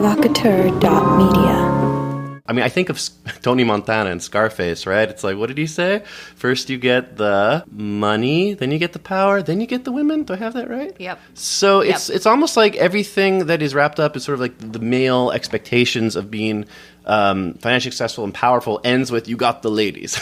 provocateur.media. I mean, I think of Tony Montana and Scarface, right? It's like, what did he say? First you get the money, then you get the power, then you get the women. Do I have that right? Yep. So it's almost like everything that is wrapped up is sort of like the male expectations of being financially successful and powerful ends with you got the ladies.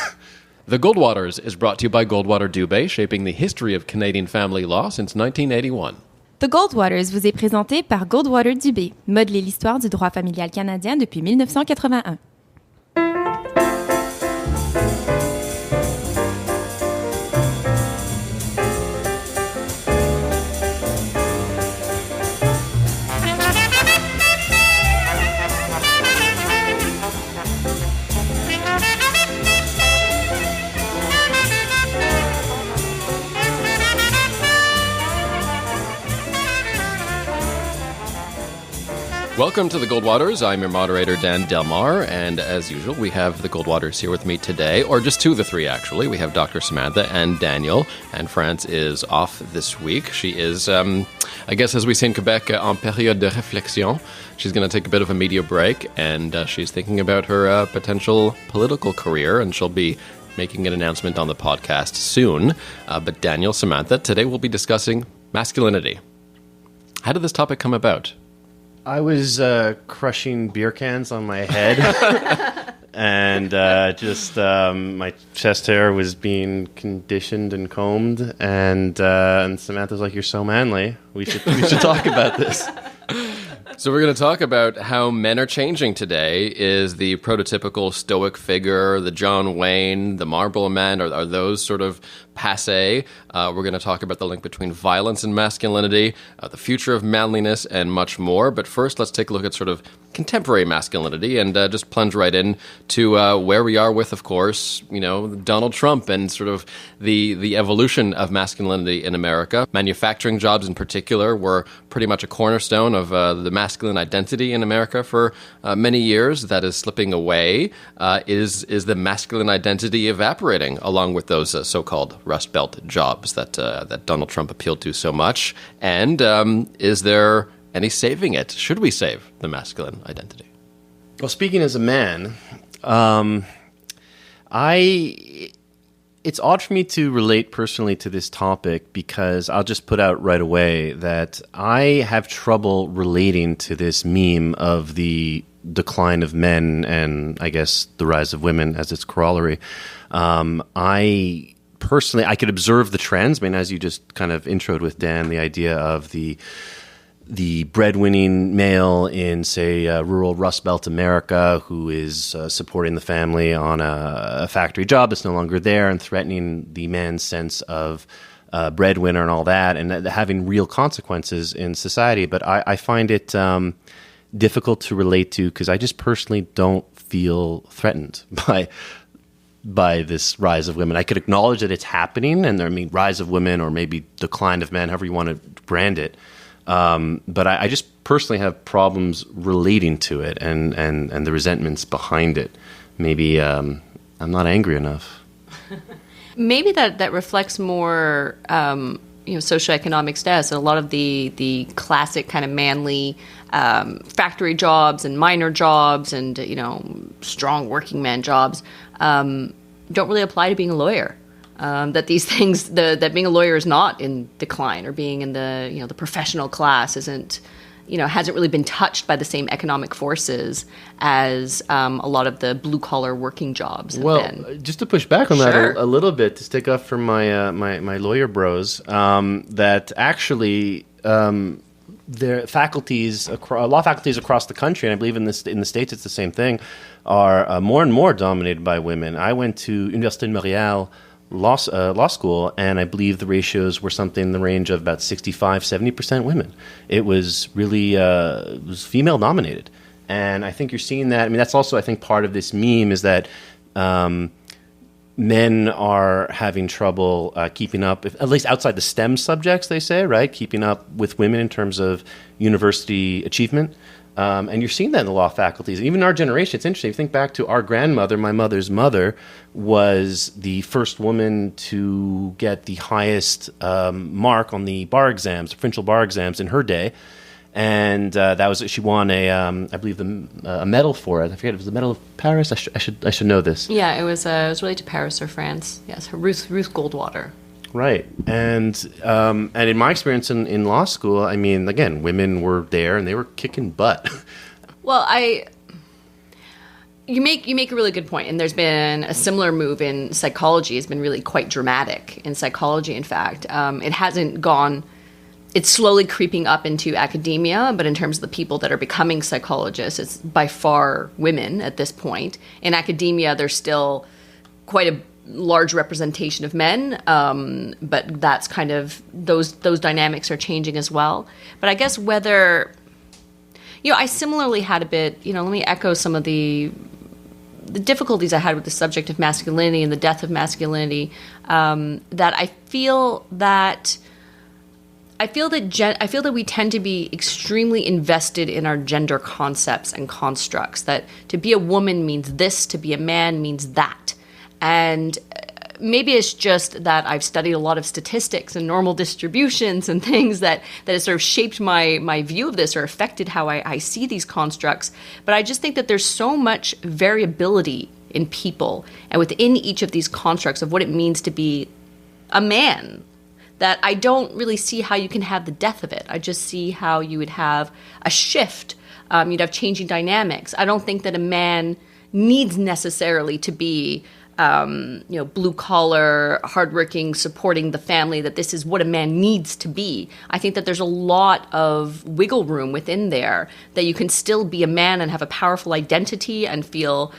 The Goldwaters is brought to you by Goldwater-Adler, shaping the history of Canadian family law since 1981. The Goldwaters vous est présenté par Goldwater-Adler, modeler l'histoire du droit familial canadien depuis 1981. Welcome to the Goldwaters. I'm your moderator, Dan Delmar, and as usual, we have the Goldwaters here with me today, or just two of the three, actually. We have Dr. Samantha and Daniel, and France is off this week. She is, I guess as we say in Quebec, en période de réflexion. She's going to take a bit of a media break, and she's thinking about her potential political career, and she'll be making an announcement on the podcast soon. But Daniel, Samantha, today we'll be discussing masculinity. How did this topic come about? I was crushing beer cans on my head, and my chest hair was being conditioned and combed, and Samantha's like, "You're so manly. We should talk about this." So we're going to talk about how men are changing today. Is the prototypical stoic figure, the John Wayne, the Marlboro Man, are those sort of passé? We're going to talk about the link between violence and masculinity, the future of manliness, and much more. But first, let's take a look at sort of contemporary masculinity and just plunge right in to where we are with, of course, Donald Trump and sort of the evolution of masculinity in America. Manufacturing jobs in particular were pretty much a cornerstone of the masculine identity in America for many years. That is slipping away. Is the masculine identity evaporating along with those so-called Rust Belt jobs that Donald Trump appealed to so much? And is there any saving it? Should we save the masculine identity? Well, speaking as a man, it's odd for me to relate personally to this topic because I'll just put out right away that I have trouble relating to this meme of the decline of men and I guess the rise of women as its corollary. Personally, I could observe the trends. I mean, as you just kind of introed with Dan, the idea of the breadwinning male in, say, rural Rust Belt America who is supporting the family on a factory job that's no longer there and threatening the man's sense of breadwinner and all that, and having real consequences in society. But I find it difficult to relate to because I just personally don't feel threatened by this rise of women. I could acknowledge that it's happening, and rise of women or maybe decline of men, however you want to brand it. But I just personally have problems relating to it and the resentments behind it. Maybe I'm not angry enough. Maybe that reflects more, socioeconomic status. And a lot of the classic kind of manly factory jobs and minor jobs and strong working man jobs don't really apply to being a lawyer. That these things, that being a lawyer is not in decline, or being in the professional class hasn't really been touched by the same economic forces as a lot of the blue collar working jobs have been. Just to push back on that a little bit, to stick up for my lawyer bros, that actually their faculties, law faculties across the country, and I believe in the States it's the same thing, are more and more dominated by women. I went to Université de Montréal law school, and I believe the ratios were something in the range of about 65-70% women. It was really was female dominated, and I think you're seeing that. I mean, that's also, I think, part of this meme is that men are having trouble keeping up, at least outside the STEM subjects, they say, right? Keeping up with women in terms of university achievement. And you're seeing that in the law faculties. Even our generation, it's interesting. If you think back to our grandmother, my mother's mother was the first woman to get the highest mark on the bar exams, provincial bar exams in her day. And she won I believe a medal for it. I forget, it was the Medal of Paris. I should know this. Yeah, it was related to Paris or France. Yes, Ruth Goldwater. Right, and in my experience in law school, I mean, again, women were there and they were kicking butt. Well, you make a really good point, and there's been a similar move in psychology. It's been really quite dramatic in psychology. In fact, it hasn't gone. It's slowly creeping up into academia, but in terms of the people that are becoming psychologists, it's by far women at this point. In academia, there's still quite a large representation of men, but that's kind of those dynamics are changing as well. But I guess whether, I similarly had a bit, let me echo some of the difficulties I had with the subject of masculinity and the death of masculinity, that I feel that we tend to be extremely invested in our gender concepts and constructs, that to be a woman means this, to be a man means that. And maybe it's just that I've studied a lot of statistics and normal distributions and things that has sort of shaped my view of this or affected how I see these constructs. But I just think that there's so much variability in people and within each of these constructs of what it means to be a man, that I don't really see how you can have the death of it. I just see how you would have a shift. You'd have changing dynamics. I don't think that a man needs necessarily to be blue collar, hardworking, supporting the family, that this is what a man needs to be. I think that there's a lot of wiggle room within there, that you can still be a man and have a powerful identity and feel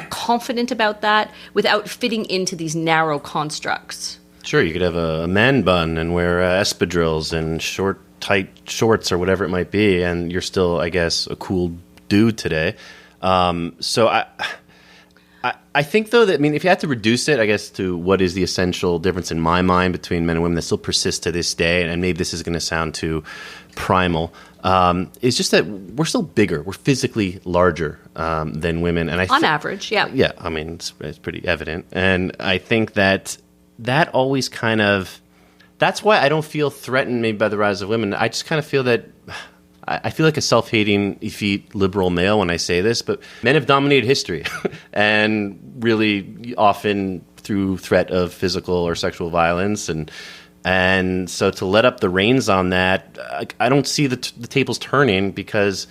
confident about that without fitting into these narrow constructs. Sure, you could have a man bun and wear espadrilles and short, tight shorts or whatever it might be, and you're still, I guess, a cool dude today. So I think, though, that, I mean, if you had to reduce it, I guess, to what is the essential difference in my mind between men and women that still persists to this day, and maybe this is going to sound too primal, is just that we're still bigger. We're physically larger than women. And on average, yeah. Yeah, I mean, it's pretty evident. And I think that always kind of... That's why I don't feel threatened maybe by the rise of women. I just kind of feel that... I feel like a self-hating, effete liberal male when I say this, but men have dominated history, and really often through threat of physical or sexual violence, and so to let up the reins on that, I don't see the tables turning, because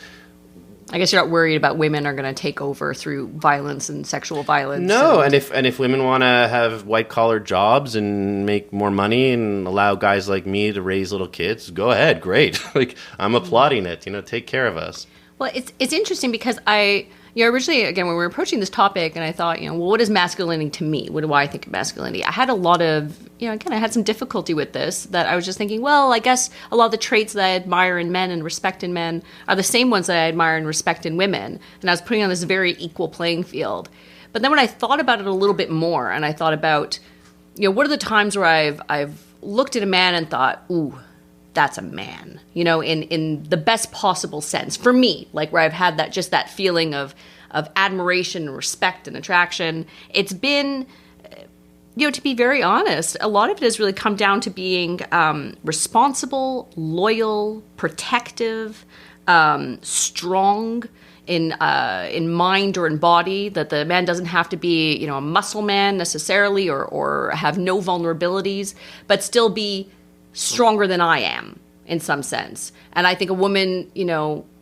I guess you're not worried about women are going to take over through violence and sexual violence. No, and if women want to have white-collar jobs and make more money and allow guys like me to raise little kids, go ahead, great. Like, I'm applauding it. Take care of us. Well, it's interesting because originally, again, when we were approaching this topic, and I thought, well, what is masculinity to me? What do I think of masculinity? I had a lot of, again, I had some difficulty with this, that I was just thinking, well, I guess a lot of the traits that I admire in men and respect in men are the same ones that I admire and respect in women. And I was putting on this very equal playing field. But then when I thought about it a little bit more, and I thought about, what are the times where I've looked at a man and thought, ooh, that's a man, in the best possible sense for me, like where I've had that feeling of admiration and respect and attraction. It's been, to be very honest, a lot of it has really come down to being responsible, loyal, protective, strong in mind or in body, that the man doesn't have to be, a muscle man necessarily or have no vulnerabilities, but still be stronger than I am in some sense. And I think a woman,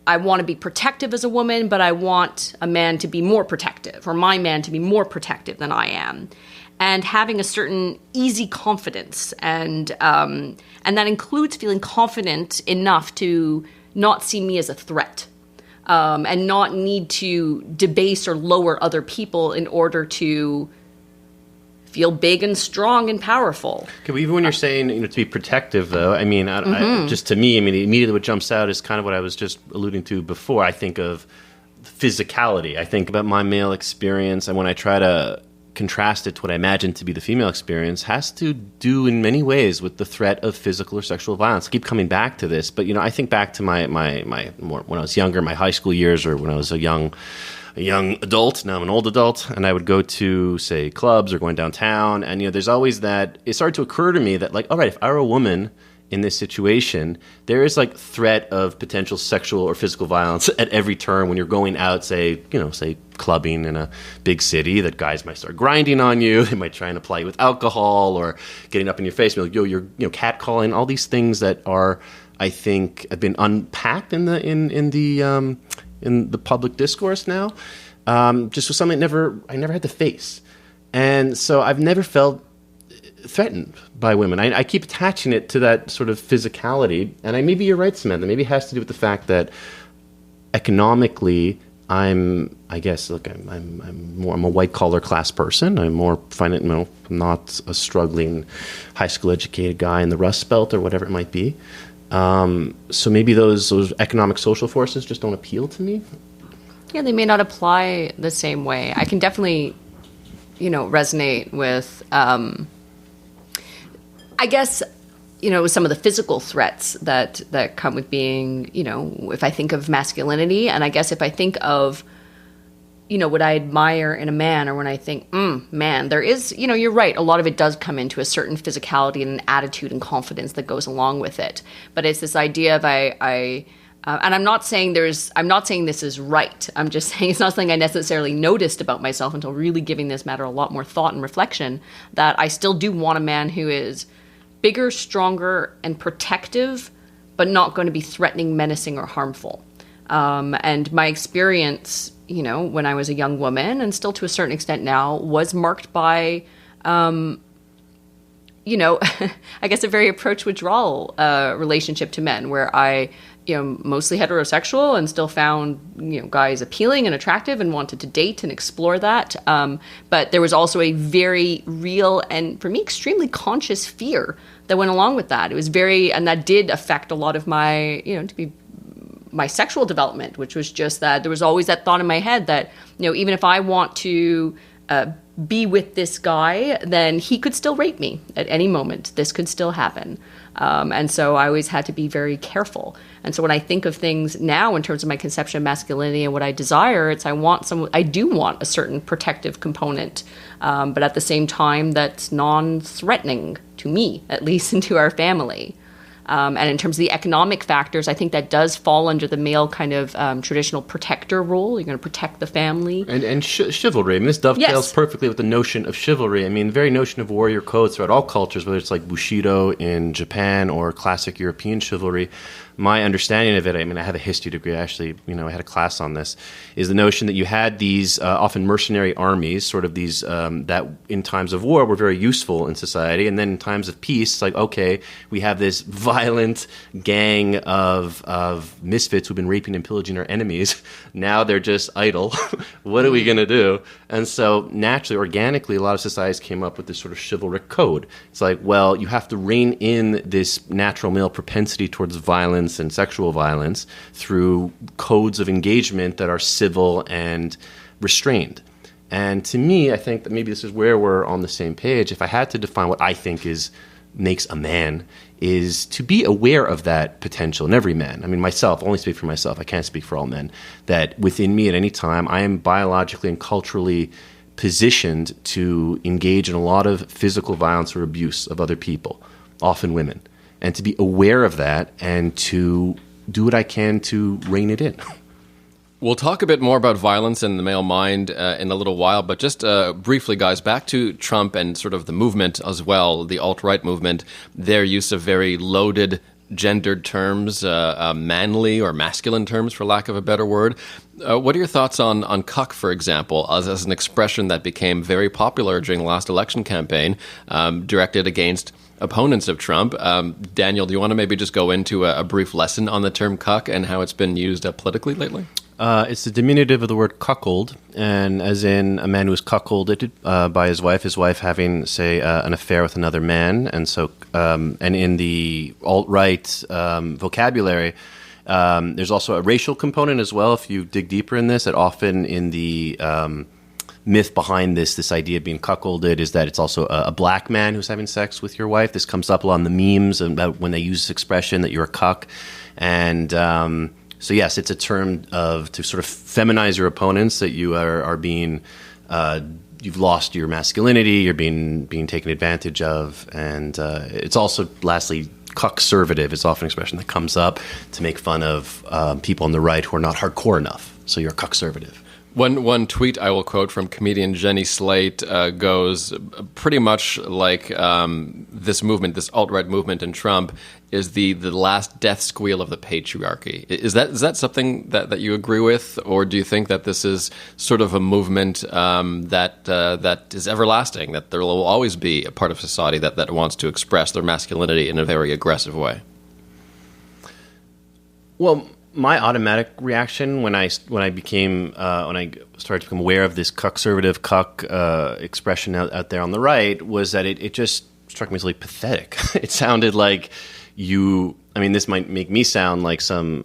I want to be protective as a woman, but I want a man to be more protective, or my man to be more protective than I am. And having a certain easy confidence, and that includes feeling confident enough to not see me as a threat, and not need to debase or lower other people in order to feel big and strong and powerful. Okay, even when you're saying to be protective, though, I mean, just to me, immediately what jumps out is kind of what I was just alluding to before. I think of physicality. I think about my male experience, and when I try to contrast it to what I imagine to be the female experience, has to do in many ways with the threat of physical or sexual violence. I keep coming back to this, but I think back to my more when I was younger, my high school years, or when I was a young adult. Now I'm an old adult, and I would go to, say, clubs or going downtown, and there's always that. It started to occur to me that, like, all right, if I were a woman in this situation, there is like threat of potential sexual or physical violence at every turn when you're going out, say clubbing in a big city, that guys might start grinding on you. They might try and apply you with alcohol or getting up in your face, like, you're catcalling, all these things that are, I think, have been unpacked in the public discourse now. Just was something I never had to face. And so I've never felt threatened by women. I keep attaching it to that sort of physicality, and maybe you're right, Samantha. Maybe it has to do with the fact that economically, I'm a white collar class person. I'm more not a struggling high school educated guy in the Rust Belt or whatever it might be. So maybe those economic social forces just don't appeal to me. Yeah, they may not apply the same way. I can definitely, resonate with. I guess, some of the physical threats that come with being, if I think of masculinity, and I guess if I think of, what I admire in a man, or when I think, man, there is, you're right, a lot of it does come into a certain physicality and an attitude and confidence that goes along with it. But it's this idea of and I'm not saying this is right. I'm just saying it's not something I necessarily noticed about myself until really giving this matter a lot more thought and reflection, that I still do want a man who is bigger, stronger, and protective, but not going to be threatening, menacing, or harmful. And my experience, when I was a young woman, and still to a certain extent now, was marked by, I guess a very approach-withdrawal relationship to men, where I, mostly heterosexual and still found, guys appealing and attractive and wanted to date and explore that. But there was also a very real and, for me, extremely conscious fear that went along with that. It was and that did affect a lot of my, my sexual development, which was just that there was always that thought in my head that, even if I want to be with this guy, then he could still rape me at any moment. This could still happen. And so I always had to be very careful. And so when I think of things now in terms of my conception of masculinity and what I desire, I do want a certain protective component, but at the same time that's non-threatening to me, at least, and to our family. And in terms of the economic factors, I think that does fall under the male kind of traditional protector role. You're going to protect the family. And chivalry. I mean, this dovetails perfectly with the notion of chivalry. I mean, the very notion of warrior codes throughout all cultures, whether it's like Bushido in Japan or classic European chivalry, my understanding of it, I mean, I have a history degree, actually, I had a class on this, is the notion that you had these often mercenary armies, sort of these that in times of war were very useful in society, and then in times of peace, it's like, okay, we have this violent gang of misfits who've been raping and pillaging our enemies. Now they're just idle. What are we going to do? And so naturally, organically, a lot of societies came up with this sort of chivalric code. It's like, well, you have to rein in this natural male propensity towards violence and sexual violence through codes of engagement that are civil and restrained. And to me, I think that maybe this is where we're on the same page. If I had to define what I think makes a man, is to be aware of that potential in every man. I mean, myself, I only speak for myself, I can't speak for all men, that within me at any time, I am biologically and culturally positioned to engage in a lot of physical violence or abuse of other people, often women. And to be aware of that and to do what I can to rein it in. We'll talk a bit more about violence in the male mind in a little while, but just briefly, guys, back to Trump and sort of the movement as well, the alt-right movement, their use of very loaded gendered terms, manly or masculine terms, for lack of a better word. What are your thoughts on cuck, for example, as an expression that became very popular during the last election campaign, directed against opponents of Trump? Daniel, do you want to maybe just go into a brief lesson on the term cuck and how it's been used politically lately? It's the diminutive of the word cuckold, and as in a man who is cuckolded by his wife having, say, an affair with another man. And so, and in the alt-right vocabulary, there's also a racial component as well. If you dig deeper in this, that often in the myth behind this idea of being cuckolded is that it's also a black man who's having sex with your wife. This comes up a lot in the memes about when they use this expression that you're a cuck. And so yes, it's a term to sort of feminize your opponents, that you are being, you've lost your masculinity, you're being taken advantage of. And it's also, lastly, cuck-servative is often an expression that comes up to make fun of people on the right who are not hardcore enough. So you're cuck-servative. One tweet I will quote from comedian Jenny Slate goes pretty much like this movement, this alt-right movement in Trump, is the last death squeal of the patriarchy. Is that something that you agree with, or do you think that this is sort of a movement that is everlasting, that there will always be a part of society that wants to express their masculinity in a very aggressive way? Well, my automatic reaction when I started to become aware of this cuck-servative expression out there on the right was that it just struck me as really pathetic. It sounded like this might make me sound like some,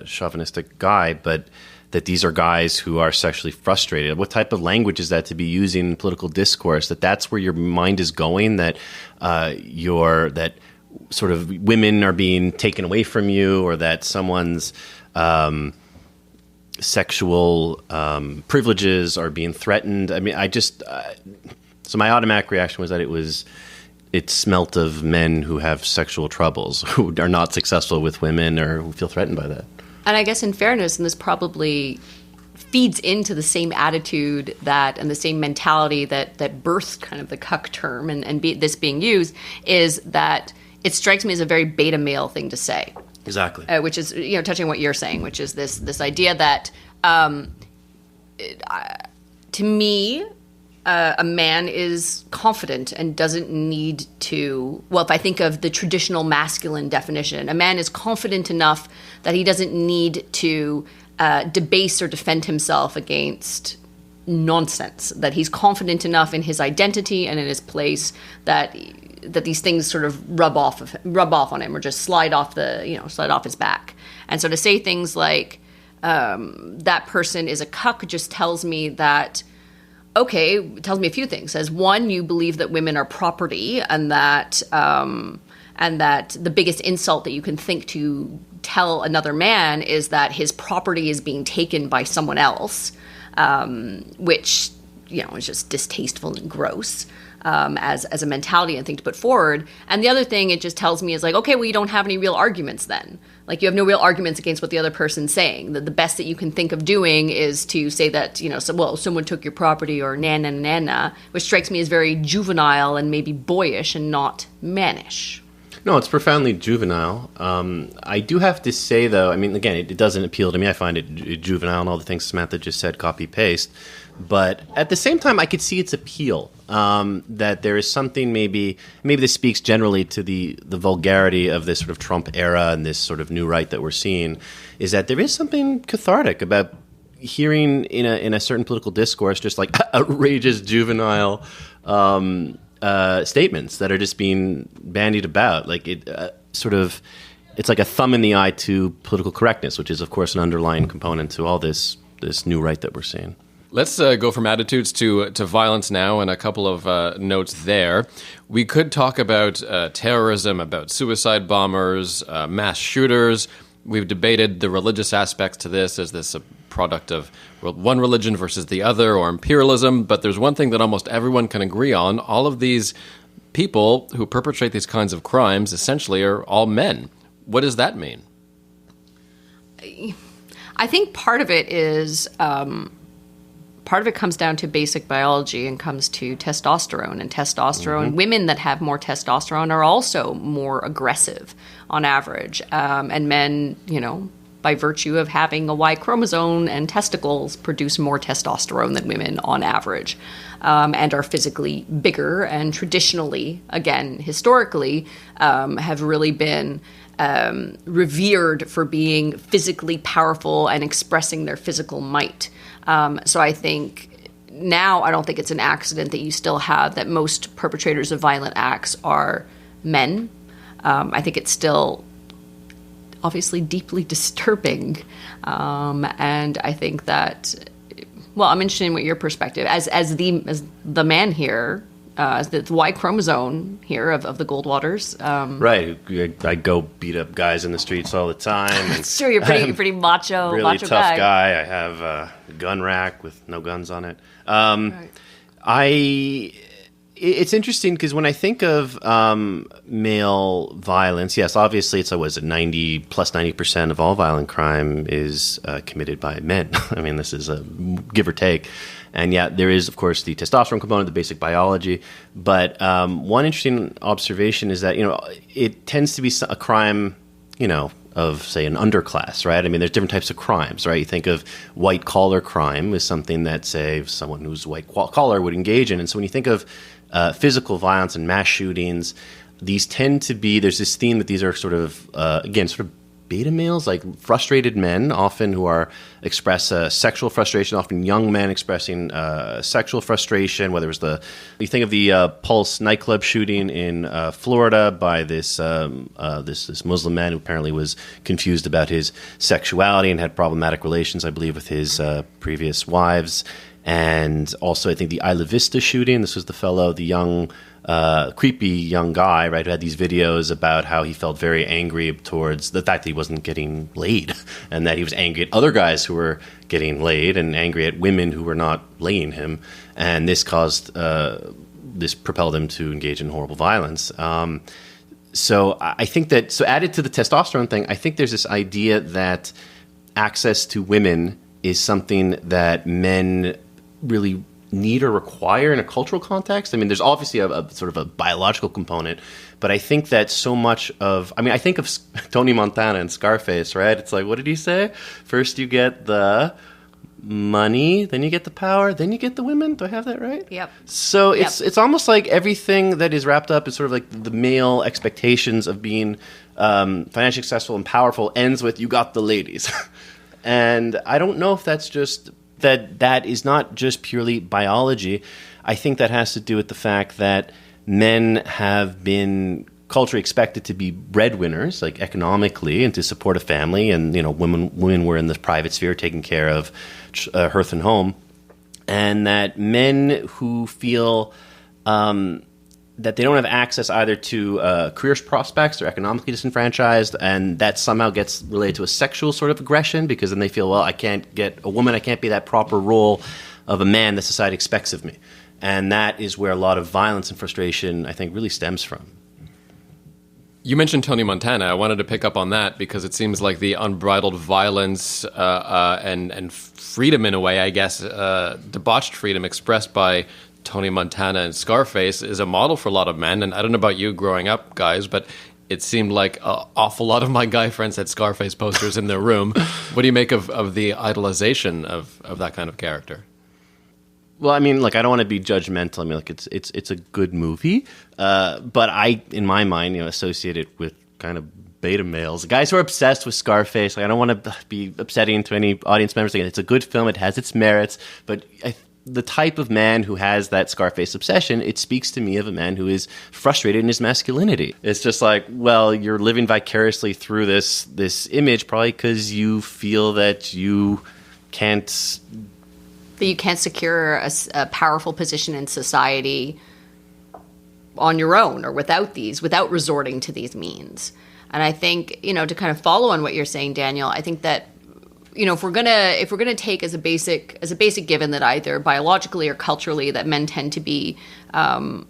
chauvinistic guy, but that these are guys who are sexually frustrated. What type of language is that to be using in political discourse? That's where your mind is going, that sort of women are being taken away from you, or that someone's sexual privileges are being threatened. So my automatic reaction was that it smelt of men who have sexual troubles, who are not successful with women or who feel threatened by that. And I guess in fairness, and this probably feeds into the same attitude and the same mentality that birthed kind of the cuck term this being used, is that it strikes me as a very beta male thing to say. Exactly. Which is, touching what you're saying, which is this idea that, to me, a man is confident and doesn't need to. Well, if I think of the traditional masculine definition, a man is confident enough that he doesn't need to debase or defend himself against nonsense. That he's confident enough in his identity and in his place that these things sort of rub off on him, or just slide off his back. And so to say things like that person is a cuck just tells me that, okay, it tells me a few things. As one, you believe that women are property, and that the biggest insult that you can think to tell another man is that his property is being taken by someone else, which is just distasteful and gross. As a mentality and thing to put forward. And the other thing it just tells me is like, okay, well, you don't have any real arguments then. Like, you have no real arguments against what the other person's saying. The best that you can think of doing is to say that, someone took your property, or na, which strikes me as very juvenile and maybe boyish and not mannish. No, it's profoundly juvenile. I do have to say, though, again, it doesn't appeal to me. I find it juvenile, and all the things Samantha just said, copy-paste. But at the same time, I could see its appeal, that there is something maybe this speaks generally to the vulgarity of this sort of Trump era and this sort of new right that we're seeing, is that there is something cathartic about hearing in a certain political discourse just like outrageous juvenile statements that are just being bandied about. Like it's like a thumb in the eye to political correctness, which is, of course, an underlying component to all this new right that we're seeing. Let's go from attitudes to violence now, and a couple of notes there. We could talk about terrorism, about suicide bombers, mass shooters. We've debated the religious aspects to this. Is this a product of one religion versus the other, or imperialism? But there's one thing that almost everyone can agree on. All of these people who perpetrate these kinds of crimes essentially are all men. What does that mean? I think part of it is... part of it comes down to basic biology and comes to testosterone. And testosterone, women that have more testosterone are also more aggressive on average. And men, by virtue of having a Y chromosome and testicles, produce more testosterone than women on average, and are physically bigger, and traditionally, again, historically, have really been revered for being physically powerful and expressing their physical might. So I think now I don't think it's an accident that you still have that most perpetrators of violent acts are men. I think it's still obviously deeply disturbing. And I think that, well, I'm interested in what your perspective as the man here, the Y chromosome here of the Goldwaters. Right. I go beat up guys in the streets all the time. It's true. You're pretty macho, really macho tough guy. I have a gun rack with no guns on it. Right. It's interesting because when I think of male violence, yes, obviously it's always 90% of all violent crime is committed by men. I mean, this is a give or take. And yet there is, of course, the testosterone component, the basic biology. But one interesting observation is that, it tends to be a crime, of, say, an underclass, right? I mean, there's different types of crimes, right? You think of white-collar crime as something that, say, someone who's white-collar would engage in. And so when you think of physical violence and mass shootings, these tend to be, there's this theme that these are sort of beta males, like frustrated men, often who express sexual frustration, often young men expressing sexual frustration, whether it was you think of the Pulse nightclub shooting in Florida by this Muslim man who apparently was confused about his sexuality and had problematic relations, I believe, with his previous wives. And also, I think the Isla Vista shooting, this was the young, creepy young guy, right, who had these videos about how he felt very angry towards the fact that he wasn't getting laid and that he was angry at other guys who were getting laid and angry at women who were not laying him. And this propelled him to engage in horrible violence. So I think so added to the testosterone thing, I think there's this idea that access to women is something that men really need or require in a cultural context. I mean, there's obviously a sort of a biological component, but I think that so much I think of Tony Montana and Scarface, right? It's like, what did he say? First you get the money, then you get the power, then you get the women. Do I have that right? Yep. So it's almost like everything that is wrapped up in sort of like the male expectations of being financially successful and powerful ends with you got the ladies. And I don't know if that's just that is not just purely biology. I think that has to do with the fact that men have been culturally expected to be breadwinners, like economically, and to support a family. And women were in the private sphere taking care of hearth and home, and that men who feel that they don't have access either to career prospects, they're economically disenfranchised, and that somehow gets related to a sexual sort of aggression because then they feel, well, I can't get a woman, I can't be that proper role of a man that society expects of me. And that is where a lot of violence and frustration, I think, really stems from. You mentioned Tony Montana. I wanted to pick up on that because it seems like the unbridled violence and freedom, in a way, I guess, debauched freedom expressed by Tony Montana and Scarface is a model for a lot of men. And I don't know about you growing up, guys, but it seemed like an awful lot of my guy friends had Scarface posters in their room. What do you make of the idolization of that kind of character? Well, I mean, I don't want to be judgmental. I mean, it's a good movie, but I, in my mind, associate it with kind of beta males, guys who are obsessed with Scarface. I don't want to be upsetting to any audience members. Again, it's a good film; it has its merits, but the type of man who has that Scarface obsession, it speaks to me of a man who is frustrated in his masculinity. It's just like, well, you're living vicariously through this image, probably because you feel that you can't secure a powerful position in society on your own or without resorting to these means. And I think, to kind of follow on what you're saying, Daniel, I think that, if we're gonna take as a basic given that either biologically or culturally that men tend to be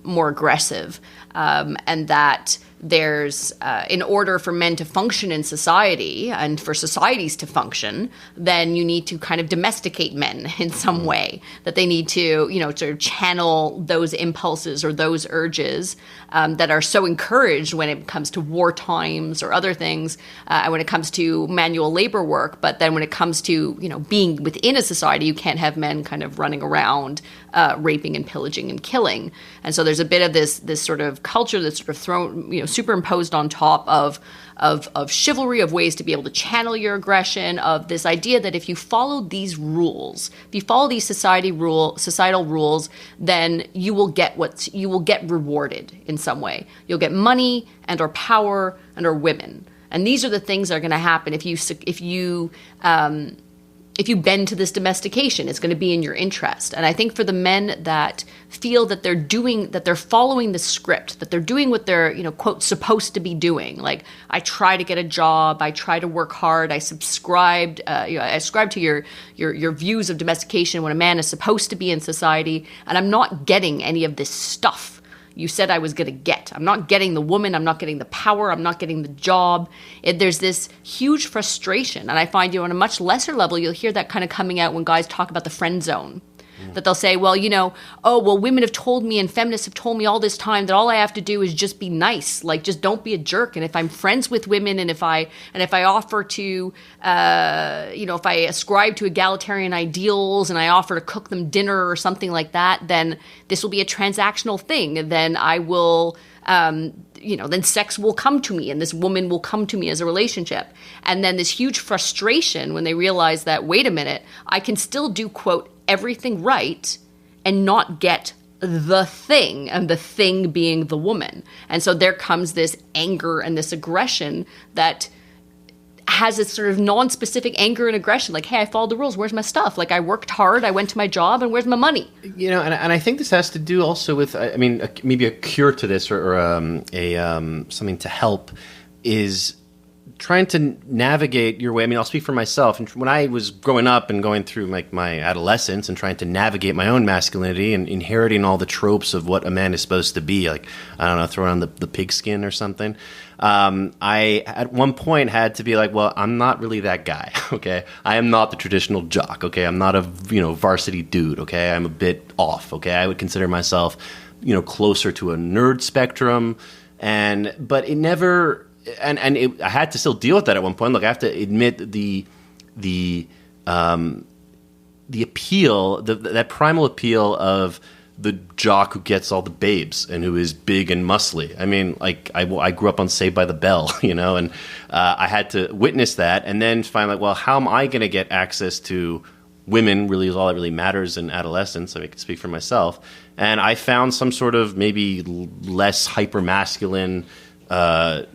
more aggressive, and that there's in order for men to function in society and for societies to function, then you need to kind of domesticate men in some way, that they need to, sort of channel those impulses or those urges that are so encouraged when it comes to war times or other things, and when it comes to manual labor work. But then when it comes to, being within a society, you can't have men kind of running around raping and pillaging and killing. And so there's a bit of this sort of culture that's sort of thrown, superimposed on top of chivalry, of ways to be able to channel your aggression, of this idea that if you follow these rules, if you follow these societal rules, then you will get rewarded in some way. You'll get money and or power and or women. And these are the things that are going to happen if you if you bend to this domestication, it's going to be in your interest. And I think for the men that feel that they're following the script, that they're doing what they're, quote, supposed to be doing. Like, I try to get a job, I try to work hard, I subscribe to your views of domestication, what a man is supposed to be in society, and I'm not getting any of this stuff you said I was going to get. I'm not getting the woman, I'm not getting the power, I'm not getting the job. There's this huge frustration. And I find, on a much lesser level, you'll hear that kind of coming out when guys talk about the friend zone. That they'll say, well, women have told me and feminists have told me all this time that all I have to do is just be nice, like just don't be a jerk. And if I'm friends with women, and if I offer to, if I ascribe to egalitarian ideals and I offer to cook them dinner or something like that, then this will be a transactional thing. Then I will, then sex will come to me and this woman will come to me as a relationship. And then this huge frustration when they realize that, wait a minute, I can still do, quote, everything right and not get the thing, and the thing being the woman. And so there comes this anger and this aggression that has this sort of non-specific anger and aggression, like, hey, I followed the rules, where's my stuff? Like, I worked hard, I went to my job, and where's my money? And I think this has to do also with, maybe a cure to this or something to help is trying to navigate your way. I'll speak for myself. And when I was growing up and going through my adolescence and trying to navigate my own masculinity and inheriting all the tropes of what a man is supposed to be, like, I don't know, throwing on the pigskin or something, I at one point had to be like, well, I'm not really that guy, okay? I am not the traditional jock, okay? I'm not a varsity dude, okay? I'm a bit off, okay? I would consider myself, closer to a nerd spectrum, but it never. I had to still deal with that at one point. Look, I have to admit the appeal, that primal appeal of the jock who gets all the babes and who is big and muscly. I grew up on Saved by the Bell, and I had to witness that and then find like, well, how am I going to get access to women? Really is all that really matters in adolescence. I can speak for myself. And I found some sort of maybe less hyper-masculine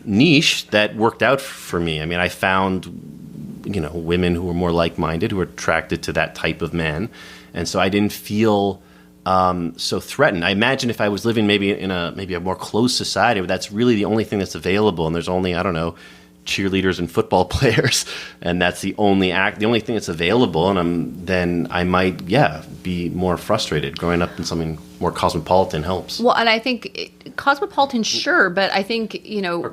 niche that worked out for me. I found, women who were more like-minded, who were attracted to that type of man. And so I didn't feel so threatened. I imagine if I was living maybe in a more closed society where that's really the only thing that's available and there's only, I don't know, cheerleaders and football players, and that's the only thing that's available, and then I might, be more frustrated. Growing up in something more cosmopolitan helps. Well, and I think cosmopolitan, sure, but I think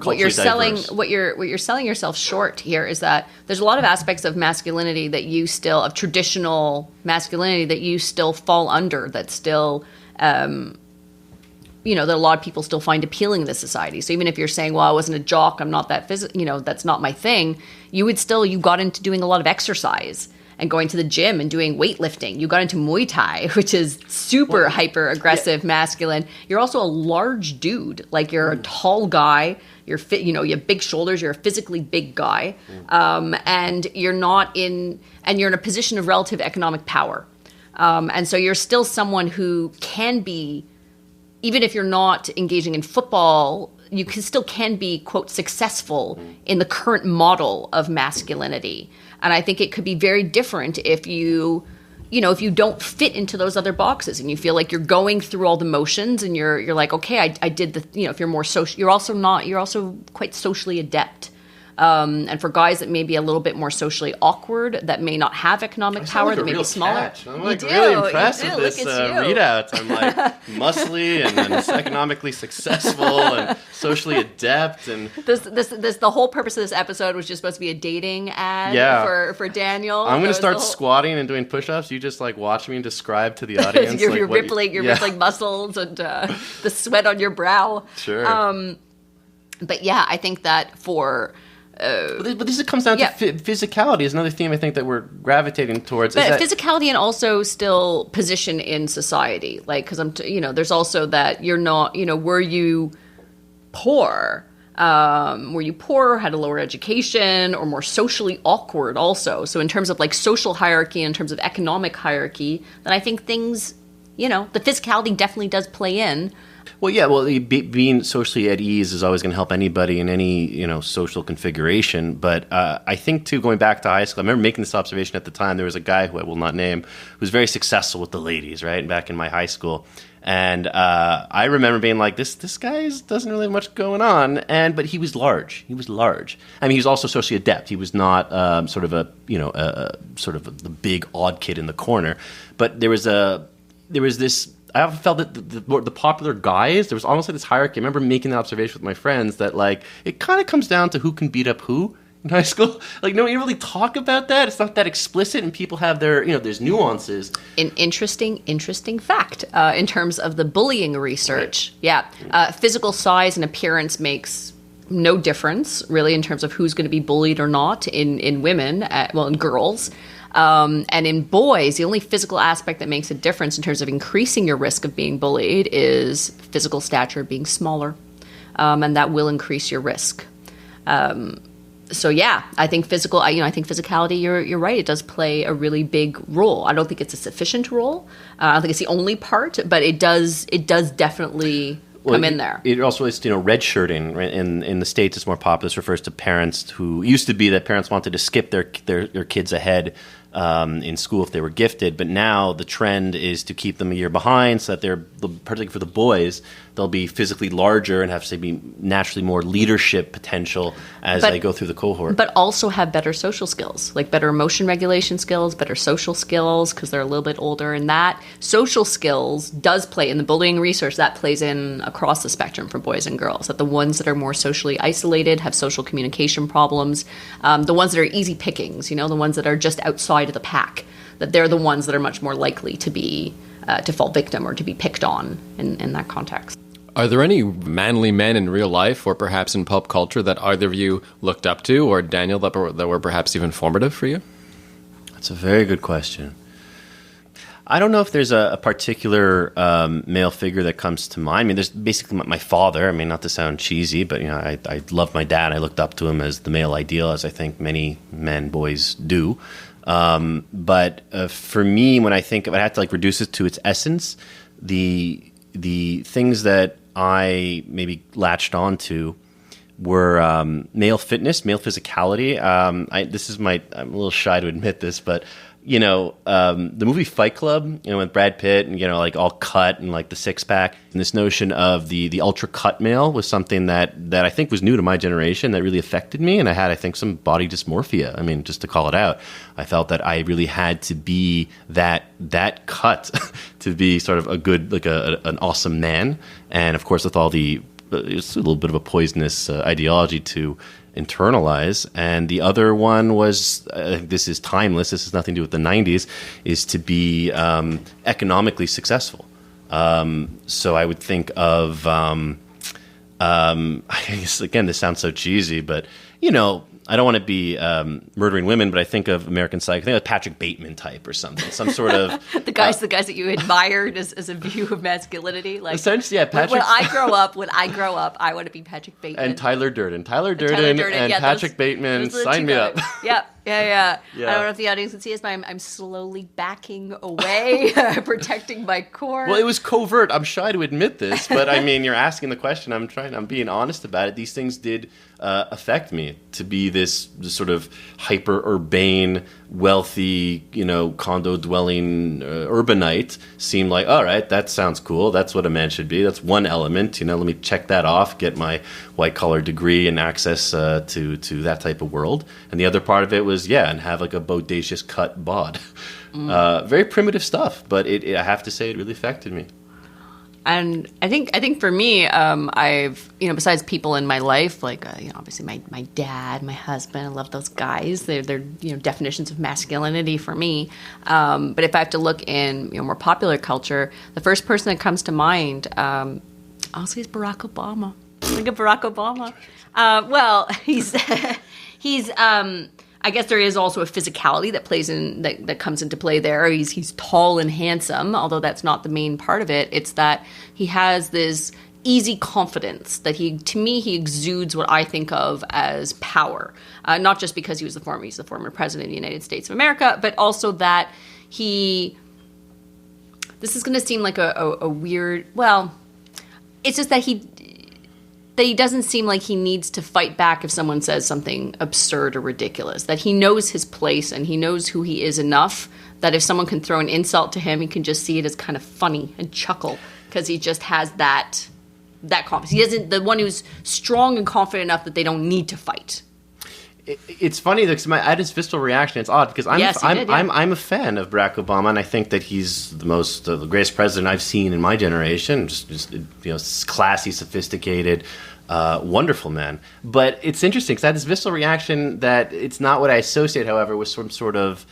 what you're selling, what you're selling yourself short here is that there's a lot of aspects of masculinity that you still, of traditional masculinity that you still fall under, that still. That a lot of people still find appealing in this society. So even if you're saying, well, I wasn't a jock, I'm not that that's not my thing, you got into doing a lot of exercise and going to the gym and doing weightlifting. You got into Muay Thai, which is super hyper aggressive, masculine. You're also a large dude. Like, you're a tall guy, you're fit, you have big shoulders, you're a physically big guy. And you're in a position of relative economic power. And so you're still someone who can be, even if you're not engaging in football, you can be, quote, successful in the current model of masculinity. And I think it could be very different if you don't fit into those other boxes and you feel like you're going through all the motions and you're like, okay, I did if you're more social, you're also quite socially adept. And for guys that may be a little bit more socially awkward, that may not have economic power, that may be smaller. Catch. I'm really impressed with this readout. I'm like muscly and economically successful and socially adept. And this the whole purpose of this episode was just supposed to be a dating ad for Daniel. I'm going to start squatting and doing push-ups. You just like watch me and describe to the audience. you're rippling muscles and the sweat on your brow. Sure. But yeah, I think that for. But this comes down to physicality is another theme I think that we're gravitating towards. But physicality and also still position in society. Like, because there's also that you're not, were you poor? Were you poor, had a lower education, or more socially awkward also? So in terms of like social hierarchy, in terms of economic hierarchy, then I think things, the physicality definitely does play in. Well, yeah. Well, being socially at ease is always going to help anybody in any social configuration. But I think too, going back to high school, I remember making this observation at the time. There was a guy who I will not name who was very successful with the ladies, right, back in my high school. And I remember being like, this guy doesn't really have much going on. But he was large. He was large. I mean, he was also socially adept. He was not sort of the big odd kid in the corner. But there was this. I often felt that the popular guys, there was almost like this hierarchy. I remember making that observation with my friends that like it kind of comes down to who can beat up who in high school. Like no one really talk about that. It's not that explicit, and people have their there's nuances. An interesting fact in terms of the bullying research. Right. Yeah, physical size and appearance makes no difference really in terms of who's going to be bullied or not in women. In girls. And in boys, the only physical aspect that makes a difference in terms of increasing your risk of being bullied is physical stature being smaller, and that will increase your risk. So yeah, I think I think physicality. You're right. It does play a really big role. I don't think it's a sufficient role. I don't think it's the only part, but it does definitely come in there. It also relates to red shirting. Right? In the States, it's more popular. This refers to parents who used to be that parents wanted to skip their kids ahead in school if they were gifted, but now the trend is to keep them a year behind so that they're, particularly for the boys, they'll be physically larger and have to be naturally more leadership potential as they go through the cohort. But also have better social skills, like better emotion regulation skills, better social skills because they're a little bit older. And that social skills does play in the bullying research. That plays in across the spectrum for boys and girls, that the ones that are more socially isolated have social communication problems. The ones that are easy pickings, the ones that are just outside of the pack, that they're the ones that are much more likely to be to fall victim or to be picked on in that context. Are there any manly men in real life or perhaps in pop culture that either of you looked up to, or Daniel, that were perhaps even formative for you? That's a very good question. I don't know if there's a particular male figure that comes to mind. I mean, there's basically my father. I mean, not to sound cheesy, but I love my dad. I looked up to him as the male ideal, as I think many boys do. But for me, when I think of it, I have to reduce it to its essence. The things that I maybe latched onto were male fitness, male physicality. I'm a little shy to admit this, but the movie Fight Club, with Brad Pitt and all cut and the six pack, and this notion of the ultra cut male was something that I think was new to my generation that really affected me, and I had some body dysmorphia. I mean, just to call it out, I felt that I really had to be that cut to be sort of a good an awesome man, and of course with all it's a little bit of a poisonous ideology to internalize. And the other one was, this is timeless, this has nothing to do with the 90s, is to be economically successful. So I would think of, I guess, again, this sounds so cheesy, but, I don't want to be murdering women, but I think of American Psycho. I think of Patrick Bateman type or something, some sort of the guys that you admired as a view of masculinity. Essentially, yeah. Patrick. When I grow up, I want to be Patrick Bateman and Tyler Durden, and Patrick Bateman. Sign me up. Yep. Yeah. I don't know if the audience can see this, but I'm slowly backing away, protecting my core. Well, it was covert. I'm shy to admit this, but I mean, you're asking the question. I'm being honest about it. These things did affect me to be this sort of hyper urbane, wealthy, condo dwelling urbanite. Seemed like, all right, that sounds cool. That's what a man should be. That's one element. Let me check that off. Get my white collar degree and access to that type of world. And the other part of it was, and have a bodacious cut bod. Very primitive stuff, but I have to say it really affected me. And I think for me, I've besides people in my life, obviously my dad, my husband, I love those guys. They're definitions of masculinity for me. But if I have to look in more popular culture, the first person that comes to mind, I'll say is Barack Obama. Think of Barack Obama. Well, he's I guess there is also a physicality that plays in that comes into play there. He's tall and handsome, although that's not the main part of it. It's that he has this easy confidence that he exudes what I think of as power. Not just because he's the former president of the United States of America, but also that this is going to seem like a weird, well, It's just that he doesn't seem like he needs to fight back if someone says something absurd or ridiculous. That he knows his place and he knows who he is enough that if someone can throw an insult to him, he can just see it as kind of funny and chuckle because he just has that confidence. He isn't the one who's strong and confident enough that they don't need to fight. It's funny because I had his visceral reaction. It's odd because I'm a fan of Barack Obama, and I think that he's the greatest president I've seen in my generation. Just classy, sophisticated, wonderful man. But it's interesting because I had this visceral reaction that it's not what I associate, however, with some sort of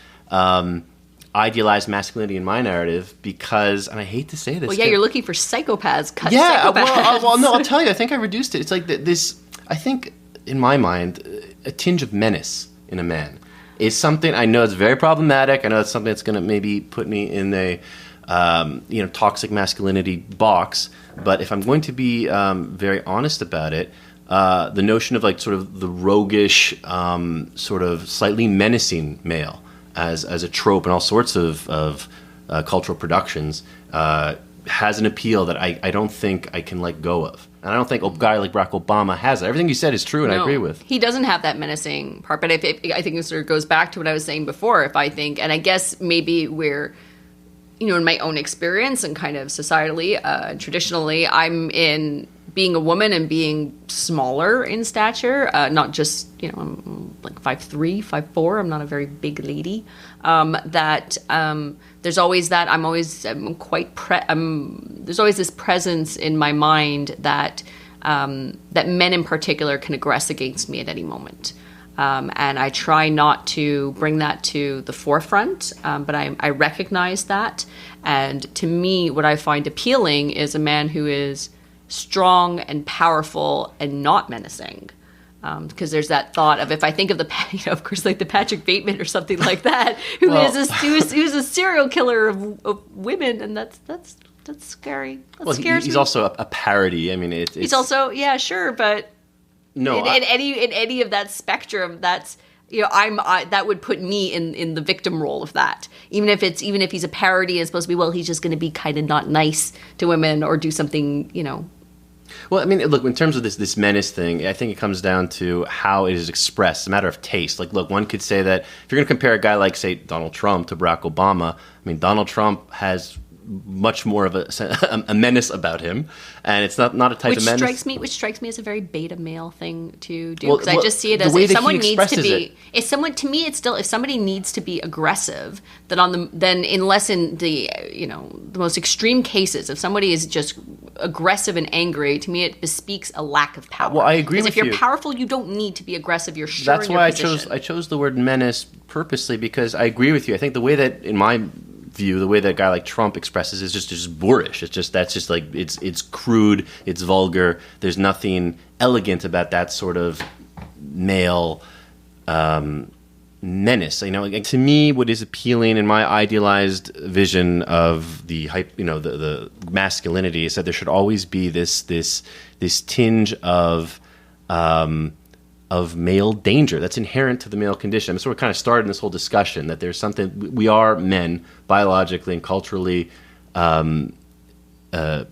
idealized masculinity in my narrative. Because, and I hate to say this, well, yeah, you're looking for psychopaths. Psychopaths. Well, no, I'll tell you. I think I reduced it. It's like this. I think in my mind, a tinge of menace in a man is something. I know it's very problematic. I know it's something that's going to maybe put me in a toxic masculinity box. But if I'm going to be very honest about it, the notion of like sort of the roguish, sort of slightly menacing male as a trope in all sorts of cultural productions has an appeal that I don't think I can let go of. And I don't think a guy like Barack Obama has it. Everything you said is true, and I agree with. He doesn't have that menacing part. But I think it sort of goes back to what I was saying before. If I think, and I guess maybe we're, in my own experience and kind of societally, traditionally, I'm in being a woman and being smaller in stature, not just, I'm like 5'3", 5'4". I'm not a very big lady. There's always that. There's always this presence in my mind that men in particular can aggress against me at any moment. And I try not to bring that to the forefront, but I recognize that. And to me, what I find appealing is a man who is strong and powerful and not menacing. Because there's that thought of, if I think of of course, like the Patrick Bateman or something like that, who's a serial killer of women, and that's scary. Scares he's me. also a parody. I mean, he's also sure, but no, in any of that spectrum, that's that would put me in the victim role of that. Even if he's a parody and it's supposed to be, he's just going to be kind of not nice to women or do something, Well, I mean, look, in terms of this menace thing, I think it comes down to how it is expressed. It's a matter of taste. Like, look, one could say that if you're going to compare a guy like, say, Donald Trump to Barack Obama, I mean, Donald Trump has much more of a menace about him, and it's not a type of menace. Which strikes me as a very beta male thing to do, because I just see it as if someone needs to be. If somebody needs to be aggressive, then unless in the the most extreme cases, if somebody is just aggressive and angry, to me it bespeaks a lack of power. Well, I agree with you. Because if you're powerful, you don't need to be aggressive. You're sure. That's why I chose the word menace purposely, because I agree with you. I think the way that, in my view, the way that a guy like Trump expresses is just boorish. It's crude, it's vulgar. There's nothing elegant about that sort of male menace. To me, what is appealing in my idealized vision of the masculinity is that there should always be this tinge of male danger that's inherent to the male condition. So we're kind of starting this whole discussion that there's something, we are men biologically and culturally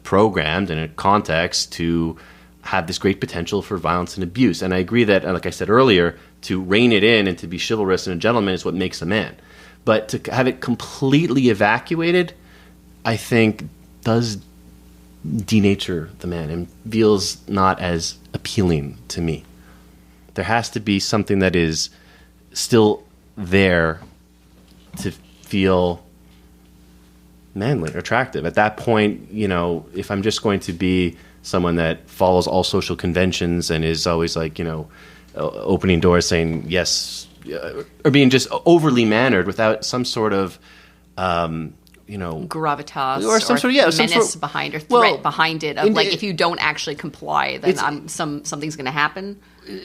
programmed in a context to have this great potential for violence and abuse. And I agree that, like I said earlier, to rein it in and to be chivalrous and a gentleman is what makes a man. But to have it completely evacuated, I think, does denature the man and feels not as appealing to me. There has to be something that is still there to feel manly or attractive. At that point, if I'm just going to be someone that follows all social conventions and is always like, opening doors saying yes, or being just overly mannered without some sort of, gravitas or some sort of menace behind or threat behind it. If you don't actually comply, then something's going to happen.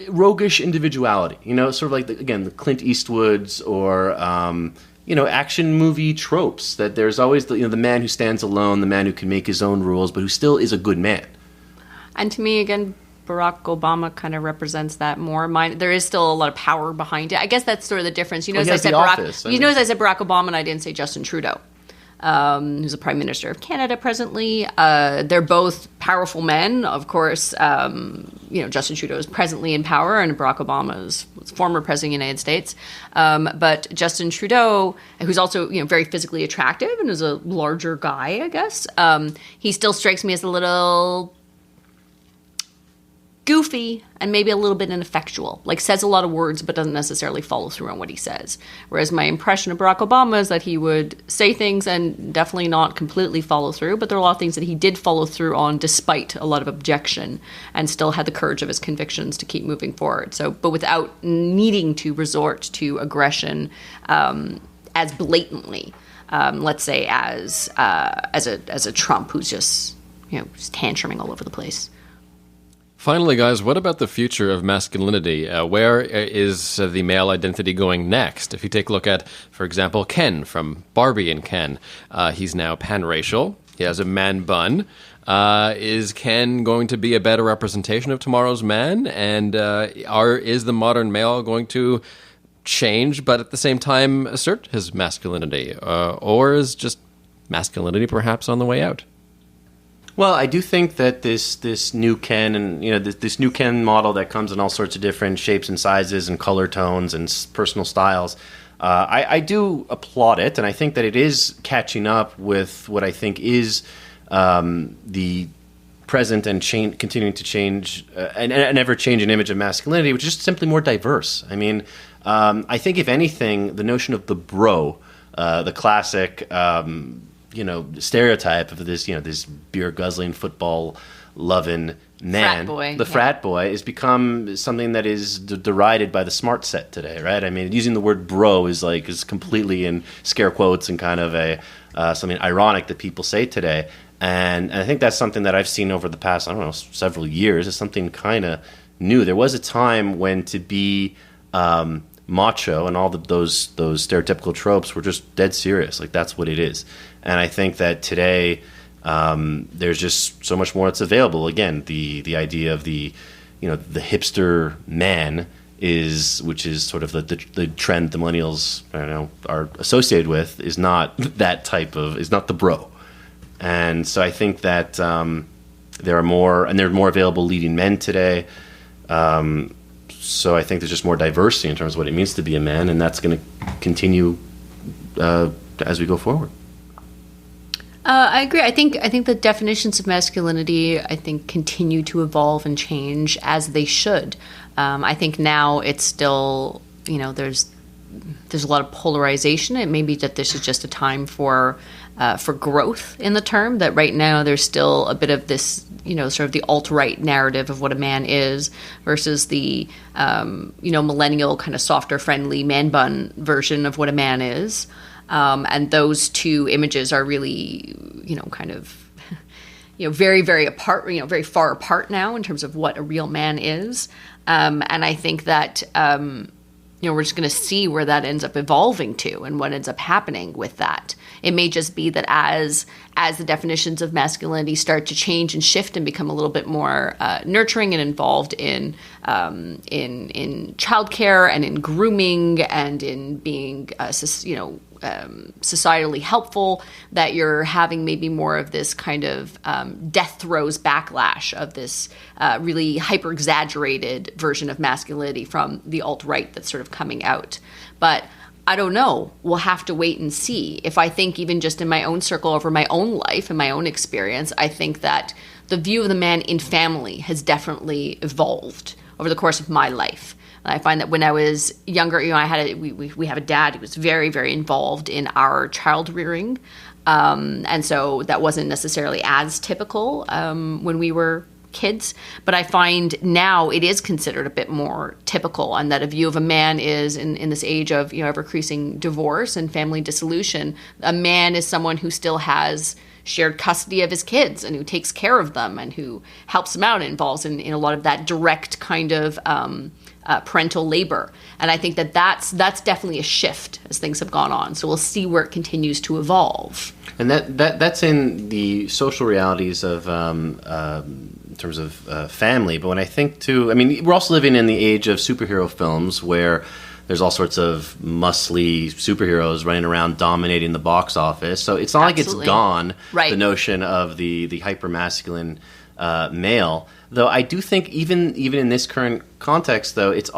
Roguish individuality, sort of like the Clint Eastwoods or action movie tropes, that there's always the man who stands alone, the man who can make his own rules, but who still is a good man. And to me, again, Barack Obama kind of represents that more. There is still a lot of power behind it. I guess that's sort of the difference. As I said Barack Obama, and I didn't say Justin Trudeau. who's the Prime Minister of Canada presently. They're both powerful men. Of course, Justin Trudeau is presently in power, and Barack Obama is former president of the United States. But Justin Trudeau, who's also very physically attractive and is a larger guy, I guess, he still strikes me as a little goofy and maybe a little bit ineffectual, like says a lot of words but doesn't necessarily follow through on what he says. Whereas my impression of Barack Obama is that he would say things and definitely not completely follow through, but there are a lot of things that he did follow through on despite a lot of objection and still had the courage of his convictions to keep moving forward. So, but without needing to resort to aggression as blatantly, let's say as a Trump who's just tantruming all over the place. Finally, guys, what about the future of masculinity? Where is the male identity going next? If you take a look at, for example, Ken from Barbie and Ken, he's now panracial. He has a man bun. Is Ken going to be a better representation of tomorrow's man? And is the modern male going to change, but at the same time assert his masculinity? Or is just masculinity perhaps on the way out? Well, I do think that this new Ken and this new Ken model that comes in all sorts of different shapes and sizes and color tones and personal styles, I do applaud it, and I think that it is catching up with what I think is the present and continuing to change an ever-changing image of masculinity, which is just simply more diverse. I mean, I think if anything, the notion of the bro, the classic stereotype of this beer guzzling, football loving man, frat boy, has become something that is derided by the smart set today, right? I mean, using the word bro is completely in scare quotes and kind of something ironic that people say today. And I think that's something that I've seen over the past, several years. It's something kind of new. There was a time when to be macho and all those stereotypical tropes were just dead serious. Like, that's what it is. And I think that today there's just so much more that's available. Again, the idea of the hipster man which is sort of the trend the millennials are associated with, is not the bro. And so I think that there are more available leading men today. So I think there's just more diversity in terms of what it means to be a man, and that's going to continue as we go forward. I agree. I think the definitions of masculinity, continue to evolve and change as they should. I think now it's still, there's a lot of polarization. It may be that this is just a time for growth in the term, that right now there's still a bit of this, sort of the alt-right narrative of what a man is versus the, millennial kind of softer, friendly man bun version of what a man is. And those two images are really, very, very apart, very far apart now in terms of what a real man is. And I think that, we're just going to see where that ends up evolving to and what ends up happening with that. It may just be that as the definitions of masculinity start to change and shift and become a little bit more nurturing and involved in childcare and in grooming and in being societally helpful, that you're having maybe more of this kind of death throes backlash of this really hyper exaggerated version of masculinity from the alt-right that's sort of coming out. But I don't know. We'll have to wait and see. If I think even just in my own circle over my own life and my own experience, I think that the view of the man in family has definitely evolved over the course of my life. I find that when I was younger, we have a dad who was very, very involved in our child rearing. And so that wasn't necessarily as typical when we were kids. But I find now it is considered a bit more typical, and that a view of a man is in this age of ever-increasing divorce and family dissolution, a man is someone who still has shared custody of his kids and who takes care of them and who helps them out and involves in a lot of that direct kind of parental labor. And I think that's definitely a shift as things have gone on. So we'll see where it continues to evolve. And that's in the social realities of in terms of family. But when I think too, we're also living in the age of superhero films where There's all sorts of muscly superheroes running around dominating the box office. So it's not like it's gone, right. the notion of the hyper-masculine male. Though I do think even in this current context, though, it's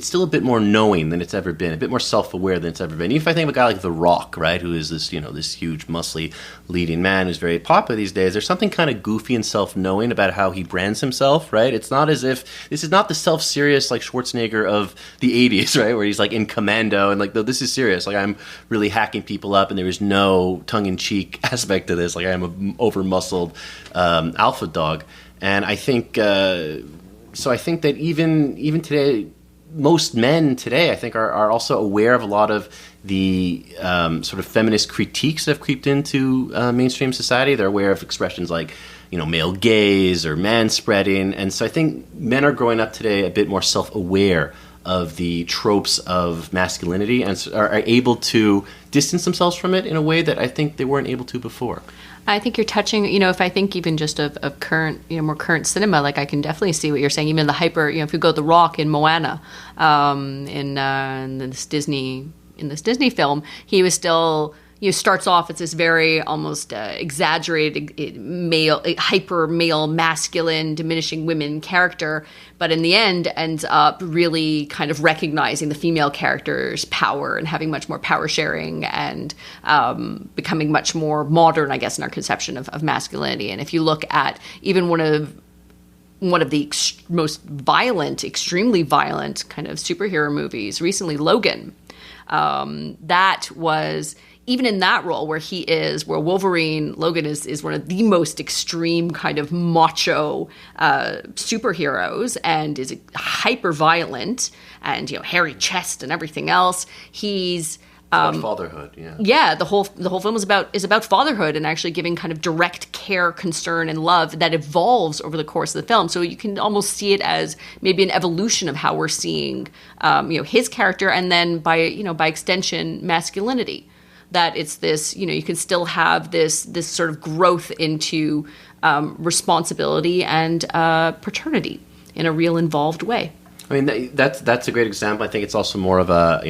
still a bit more knowing than it's ever been, a bit more self-aware than it's ever been. Even if I think of a guy like The Rock, right, who is this huge, muscly leading man who's very popular these days, there's something kind of goofy and self-knowing about how he brands himself, right? It's not as if this is not the self-serious like Schwarzenegger of the 80s, right, where he's like in commando and like, no, this is serious. Like, I'm really hacking people up, and there is no tongue-in-cheek aspect to this. Like, I am an over-muscled alpha dog. And I think, so I think that even today, most men today, I think, are also aware of a lot of the sort of feminist critiques that have creeped into mainstream society. They're aware of expressions like, male gaze or manspreading. And so I think men are growing up today a bit more self-aware of the tropes of masculinity and are able to distance themselves from it in a way that I think they weren't able to before. I think you're touching, if I think even just of current, more current cinema, like I can definitely see what you're saying. Even the hyper, if you go The Rock in Moana, in this Disney film, he was still, starts off as this very almost exaggerated male, hyper male, masculine, diminishing women character, but in the end ends up really kind of recognizing the female character's power and having much more power sharing and becoming much more modern, I guess, in our conception of masculinity. And if you look at even one of the most violent, extremely violent kind of superhero movies recently, Logan, that was... Even in that role where Logan is one of the most extreme kind of macho superheroes and is hyper violent and, hairy chest and everything else. He's about fatherhood, yeah. Yeah, the whole film is about fatherhood and actually giving kind of direct care, concern, and love that evolves over the course of the film. So you can almost see it as maybe an evolution of how we're seeing, his character, and then by extension, masculinity. That it's this, you can still have this sort of growth into responsibility and paternity in a real involved way. I mean, that's a great example. I think it's also more of a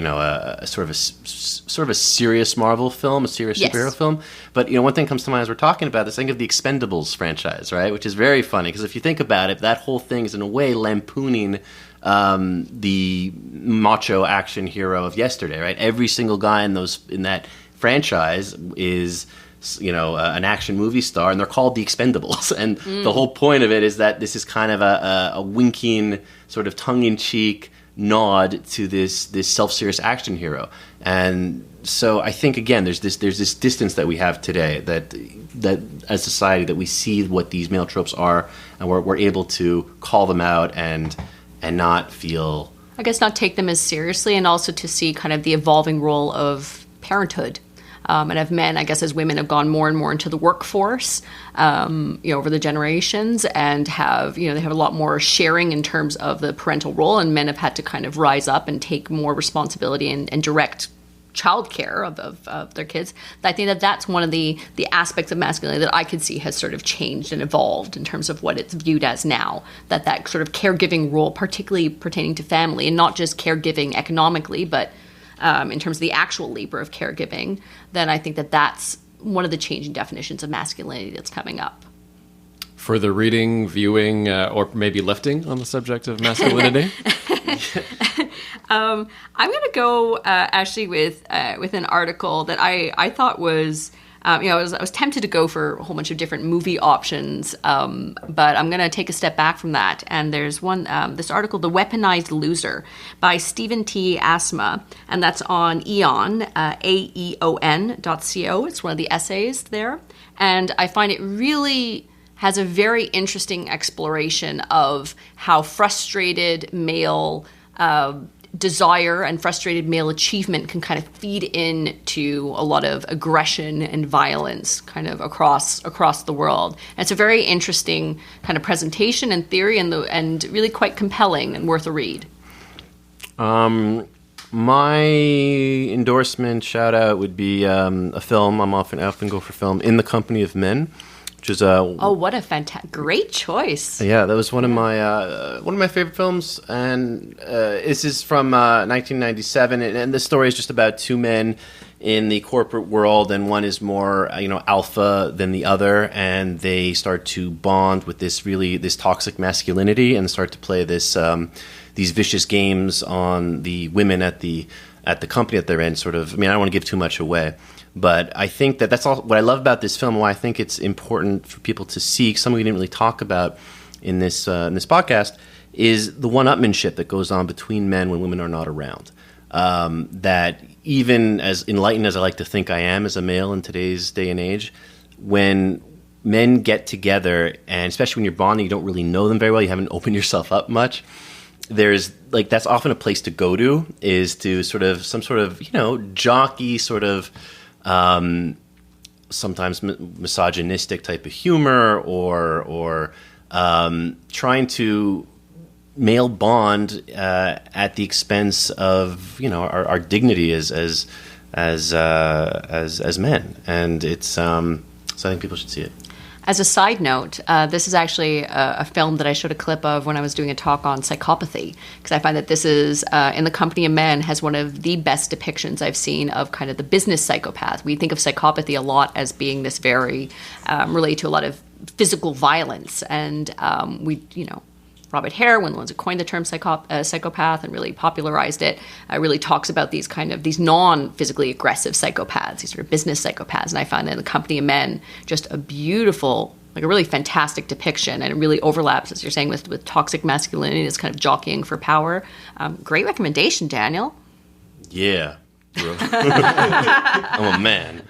sort of a serious Marvel film, a serious superhero film. But one thing comes to mind as we're talking about this. Think of the Expendables franchise, right? Which is very funny because if you think about it, that whole thing is in a way lampooning the macho action hero of yesterday, right? Every single guy in that franchise is an action movie star, and they're called the Expendables. And the whole point of it is that this is kind of a winking, sort of tongue-in-cheek nod to this self-serious action hero. And so I think, again, there's this distance that we have today that as society, that we see what these male tropes are, and we're able to call them out and not feel... I guess not take them as seriously, and also to see kind of the evolving role of parenthood. And of men, I guess, as women have gone more and more into the workforce, over the generations, and have they have a lot more sharing in terms of the parental role, and men have had to kind of rise up and take more responsibility and direct childcare of their kids. I think that's one of the aspects of masculinity that I could see has sort of changed and evolved in terms of what it's viewed as now. That sort of caregiving role, particularly pertaining to family, and not just caregiving economically, but in terms of the actual labor of caregiving, then I think that's one of the changing definitions of masculinity that's coming up. Further reading, viewing, or maybe lifting on the subject of masculinity? I'm going to go actually with an article that I thought was... I was tempted to go for a whole bunch of different movie options, but I'm going to take a step back from that. And there's one, this article, The Weaponized Loser, by Stephen T. Asma, and that's on Aeon, aeon.co. It's one of the essays there. And I find it really has a very interesting exploration of how frustrated male desire and frustrated male achievement can kind of feed into a lot of aggression and violence kind of across the world. And it's a very interesting kind of presentation and theory, and really quite compelling and worth a read. My endorsement shout out would be a film. I often go for film, In the Company of Men. which is what a great choice. Yeah, that was one of my favorite films, and this is from 1997, and the story is just about two men in the corporate world, and one is more alpha than the other, and they start to bond with this toxic masculinity, and start to play these vicious games on the women at the company that they're in. Sort of, I mean, I don't want to give too much away. But I think that's all what I love about this film, why I think it's important for people to see, something we didn't really talk about in this podcast, is the one-upmanship that goes on between men when women are not around. That even as enlightened as I like to think I am as a male in today's day and age, when men get together, and especially when you're bonding, you don't really know them very well, you haven't opened yourself up much, there's that's often a place to go to, is to sort of some sort of jockey sort of sometimes misogynistic type of humor, or trying to male bond at the expense of our dignity as men, and it's so I think people should see it. As a side note, this is actually a film that I showed a clip of when I was doing a talk on psychopathy, because I find that this is, In the Company of Men, has one of the best depictions I've seen of kind of the business psychopath. We think of psychopathy a lot as being this very, related to a lot of physical violence. And Robert Hare, one of the ones who coined the term psychopath and really popularized it, really talks about these non-physically aggressive psychopaths, these sort of business psychopaths. And I find that In the Company of Men, just a beautiful, a really fantastic depiction, and it really overlaps, as you're saying, with toxic masculinity, this kind of jockeying for power. Great recommendation, Daniel. Yeah. I'm a man.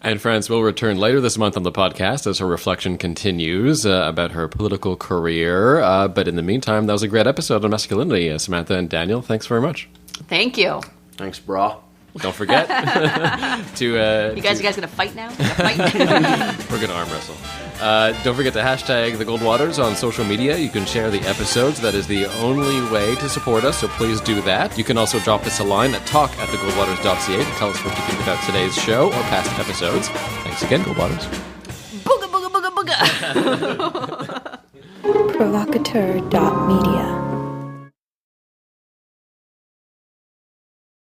And France will return later this month on the podcast as her reflection continues about her political career. But in the meantime, that was a great episode on masculinity. Samantha and Daniel, thanks very much. Thank you. Thanks, brah. Don't forget to... You guys going to fight now? We're going to arm wrestle. Don't forget to hashtag the Goldwaters on social media. You can share the episodes. That is the only way to support us, so please do that. You can also drop us a line at talk@thegoldwaters.ca to tell us what you think about today's show or past episodes. Thanks again, Goldwaters. Booga, booga, booga, booga. Provocateur.media